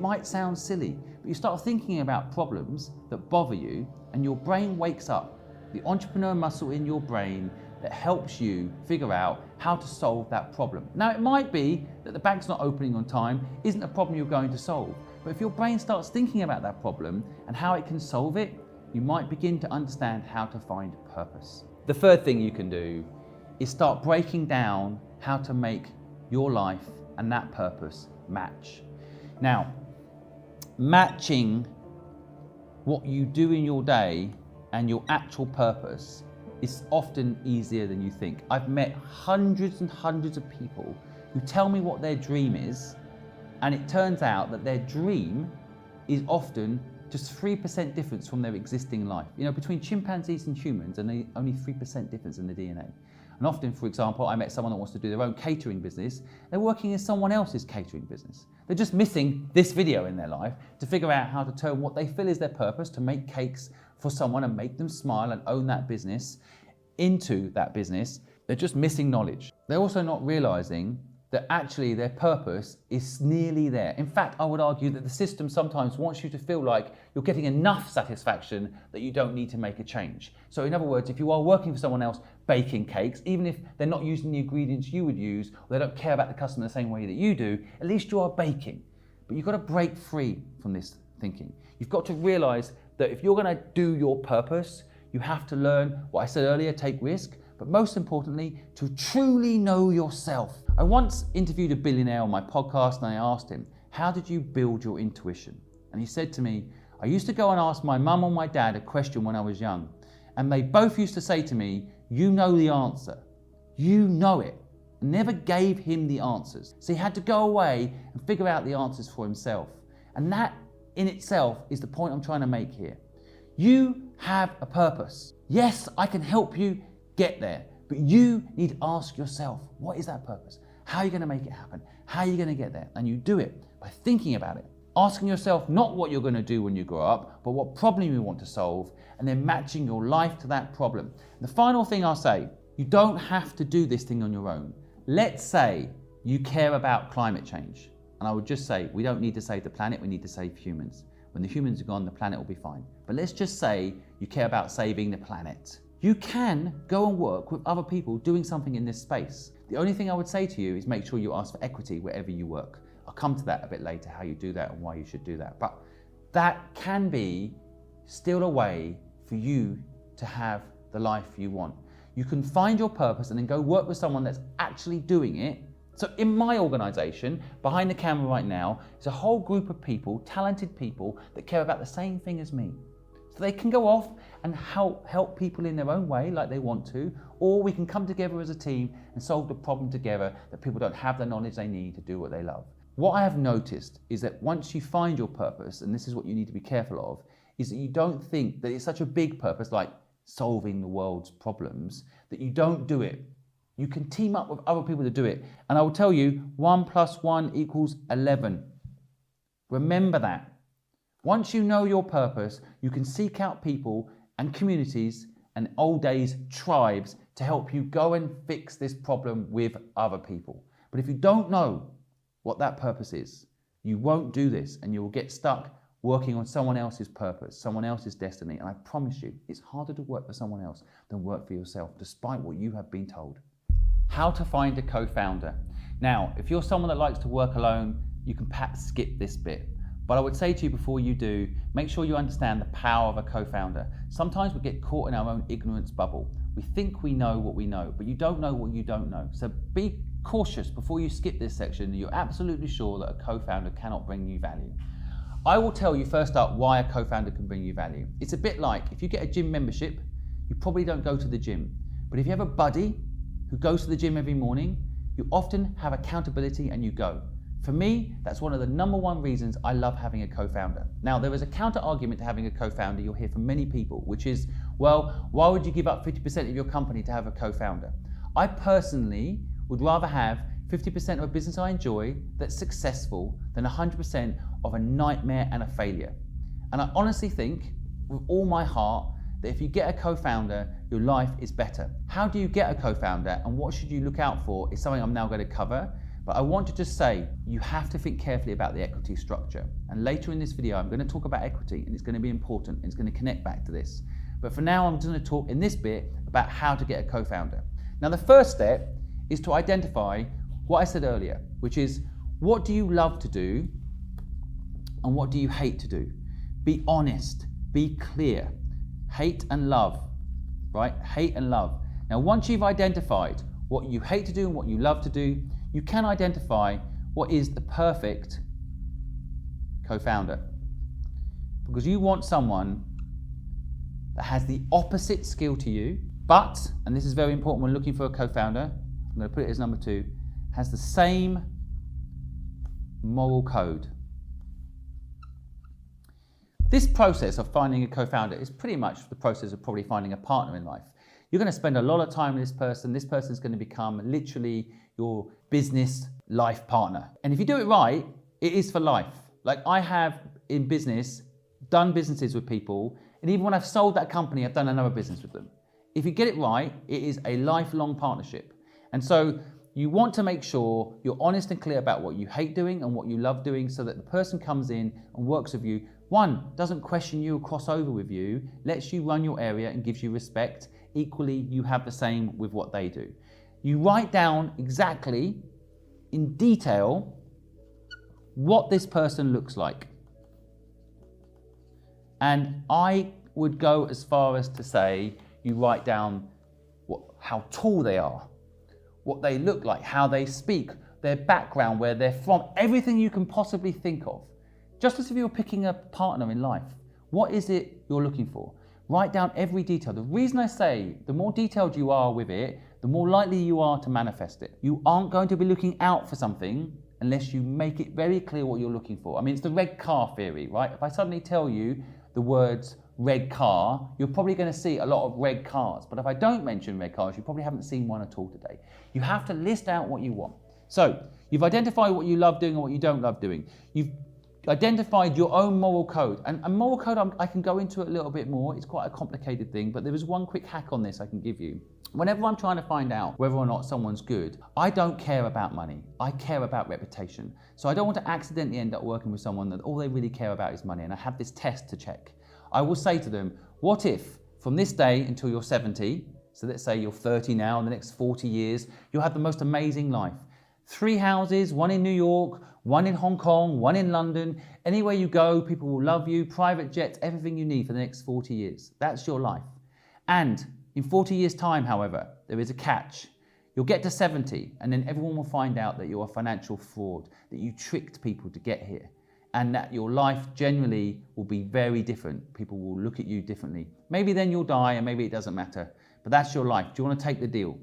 It might sound silly, but you start thinking about problems that bother you and your brain wakes up. The entrepreneur muscle in your brain that helps you figure out how to solve that problem. Now, it might be that the bank's not opening on time isn't a problem you're going to solve, but if your brain starts thinking about that problem and how it can solve it, you might begin to understand how to find purpose. The third thing you can do is start breaking down how to make your life and that purpose match. Now, matching what you do in your day and your actual purpose is often easier than you think. I've met hundreds and hundreds of people who tell me what their dream is, and it turns out that their dream is often just 3% difference from their existing life. You know, between chimpanzees and humans, and only 3% difference in the DNA. And often, for example, I met someone that wants to do their own catering business. They're working in someone else's catering business. They're just missing this video in their life to figure out how to turn what they feel is their purpose, to make cakes for someone and make them smile and own that business, into that business. They're just missing knowledge. They're also not realizing that actually their purpose is nearly there. In fact, I would argue that the system sometimes wants you to feel like you're getting enough satisfaction that you don't need to make a change. So in other words, if you are working for someone else baking cakes, even if they're not using the ingredients you would use, or they don't care about the customer the same way that you do, at least you are baking. But you've got to break free from this thinking. You've got to realize that if you're going to do your purpose, you have to learn what I said earlier, take risk, but most importantly, to truly know yourself. I once interviewed a billionaire on my podcast and I asked him, how did you build your intuition? And he said to me, I used to go and ask my mum or my dad a question when I was young, and they both used to say to me, you know the answer, you know it. Never gave him the answers. So he had to go away and figure out the answers for himself. And that in itself is the point I'm trying to make here. You have a purpose. Yes, I can help you get there, but you need to ask yourself, what is that purpose? How are you going to make it happen? How are you going to get there? And you do it by thinking about it, asking yourself not what you're going to do when you grow up, but what problem you want to solve, and then matching your life to that problem. And the final thing I'll say, you don't have to do this thing on your own. Let's say you care about climate change. And I would just say, we don't need to save the planet, we need to save humans. When the humans are gone, the planet will be fine. But let's just say you care about saving the planet. You can go and work with other people doing something in this space. The only thing I would say to you is make sure you ask for equity wherever you work. I'll come to that a bit later, how you do that and why you should do that. But that can be still a way for you to have the life you want. You can find your purpose and then go work with someone that's actually doing it. So in my organization, behind the camera right now, is a whole group of people, talented people that care about the same thing as me. So they can go off and help people in their own way like they want to, or we can come together as a team and solve the problem together that people don't have the knowledge they need to do what they love. What I have noticed is that once you find your purpose, and this is what you need to be careful of, is that you don't think that it's such a big purpose like solving the world's problems, that you don't do it. You can team up with other people to do it. And I will tell you, 1 + 1 = 11. Remember that. Once you know your purpose, you can seek out people and communities and old days tribes to help you go and fix this problem with other people. But if you don't know what that purpose is, you won't do this and you will get stuck working on someone else's purpose, someone else's destiny. And I promise you, it's harder to work for someone else than work for yourself, despite what you have been told. How to find a co-founder. Now, if you're someone that likes to work alone, you can perhaps skip this bit. But I would say to you before you do, make sure you understand the power of a co-founder. Sometimes we get caught in our own ignorance bubble. We think we know what we know, but you don't know what you don't know. So be cautious before you skip this section. You're absolutely sure that a co-founder cannot bring you value. I will tell you first up why a co-founder can bring you value. It's a bit like if you get a gym membership, you probably don't go to the gym. But if you have a buddy who goes to the gym every morning, you often have accountability and you go. For me, that's one of the #1 reasons I love having a co-founder. Now, there is a counter argument to having a co-founder you'll hear from many people, which is, well, why would you give up 50% of your company to have a co-founder? I personally would rather have 50% of a business I enjoy that's successful than 100% of a nightmare and a failure. And I honestly think, with all my heart, that if you get a co-founder, your life is better. How do you get a co-founder and what should you look out for is something I'm now going to cover. But I want to just say, you have to think carefully about the equity structure. And later in this video, I'm going to talk about equity, and it's going to be important, and it's going to connect back to this. But for now, I'm just going to talk in this bit about how to get a co-founder. Now, the first step is to identify what I said earlier, which is, what do you love to do and what do you hate to do? Be honest, be clear. Hate and love, right? Hate and love. Now, once you've identified what you hate to do and what you love to do, you can identify what is the perfect co-founder. Because you want someone that has the opposite skill to you, but, and this is very important when looking for a co-founder, I'm going to put it as number 2, has the same moral code. This process of finding a co-founder is pretty much the process of probably finding a partner in life. You're going to spend a lot of time with this person. This person is going to become literally your business life partner. And if you do it right, it is for life. Like, I have in business done businesses with people, and even when I've sold that company, I've done another business with them. If you get it right, it is a lifelong partnership. And so you want to make sure you're honest and clear about what you hate doing and what you love doing, so that the person comes in and works with you. One, doesn't question you or cross over with you, lets you run your area and gives you respect. Equally, you have the same with what they do. You write down exactly, in detail, what this person looks like. And I would go as far as to say, you write down how tall they are, what they look like, how they speak, their background, where they're from, everything you can possibly think of. Just as if you're picking a partner in life. What is it you're looking for? Write down every detail. The reason I say the more detailed you are with it, the more likely you are to manifest it. You aren't going to be looking out for something unless you make it very clear what you're looking for. I mean, it's the red car theory, right? If I suddenly tell you the words red car, you're probably going to see a lot of red cars. But if I don't mention red cars, you probably haven't seen one at all today. You have to list out what you want. So you've identified what you love doing and what you don't love doing. You've identified your own moral code. And moral code, I can go into it a little bit more. It's quite a complicated thing, but there is one quick hack on this I can give you. Whenever I'm trying to find out whether or not someone's good, I don't care about money. I care about reputation. So I don't want to accidentally end up working with someone that all they really care about is money. And I have this test to check. I will say to them, what if from this day until you're 70, so let's say you're 30 now, in the next 40 years, you'll have the most amazing life. 3 houses, 1 in New York, 1 in Hong Kong, 1 in London. Anywhere you go, people will love you, private jets, everything you need for the next 40 years. That's your life. And in 40 years' time, however, there is a catch. You'll get to 70, and then everyone will find out that you're a financial fraud, that you tricked people to get here, and that your life generally will be very different. People will look at you differently. Maybe then you'll die, and maybe it doesn't matter, but that's your life. Do you want to take the deal?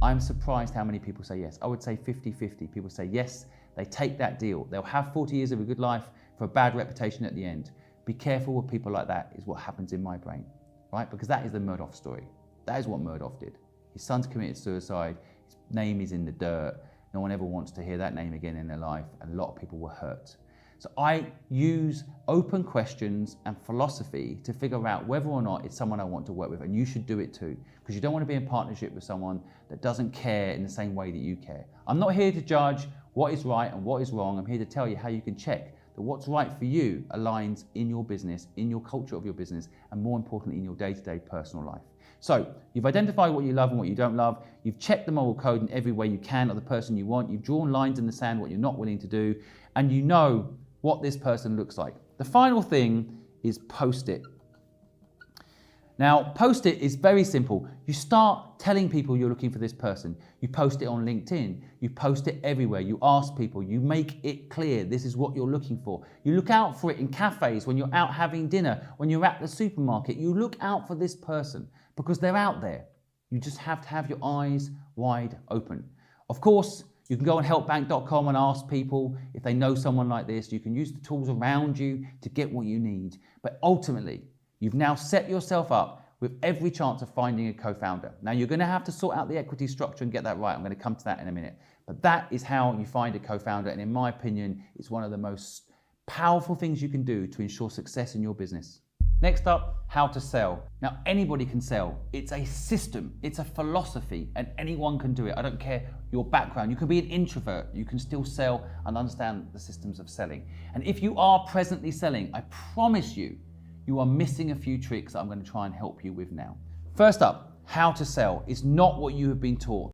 I'm surprised how many people say yes. I would say 50-50. People say yes, they take that deal. They'll have 40 years of a good life for a bad reputation at the end. Be careful with people like that, is what happens in my brain, right? Because that is the Murdoch story. That is what Murdoch did. His son's committed suicide. His name is in the dirt. No one ever wants to hear that name again in their life. And a lot of people were hurt. So I use open questions and philosophy to figure out whether or not it's someone I want to work with. And you should do it too, because you don't want to be in partnership with someone that doesn't care in the same way that you care. I'm not here to judge what is right and what is wrong. I'm here to tell you how you can check that what's right for you aligns in your business, in your culture of your business, and more importantly, in your day-to-day personal life. So you've identified what you love and what you don't love. You've checked the moral code in every way you can of the person you want. You've drawn lines in the sand, what you're not willing to do, and you know what this person looks like. The final thing is post it. Now, post it is very simple. You start telling people you're looking for this person. You post it on LinkedIn. You post it everywhere. You ask people. You make it clear this is what you're looking for. You look out for it in cafes, when you're out having dinner, when you're at the supermarket. You look out for this person because they're out there. You just have to have your eyes wide open. Of course, you can go on helpbank.com and ask people if they know someone like this. You can use the tools around you to get what you need. But ultimately, you've now set yourself up with every chance of finding a co-founder. Now, you're going to have to sort out the equity structure and get that right. I'm going to come to that in a minute. But that is how you find a co-founder. And in my opinion, it's one of the most powerful things you can do to ensure success in your business. Next up, how to sell. Now, anybody can sell. It's a system, it's a philosophy, and anyone can do it. I don't care your background. You can be an introvert, you can still sell and understand the systems of selling. And if you are presently selling, I promise you, you are missing a few tricks that I'm going to try and help you with now. First up, how to sell is not what you have been taught.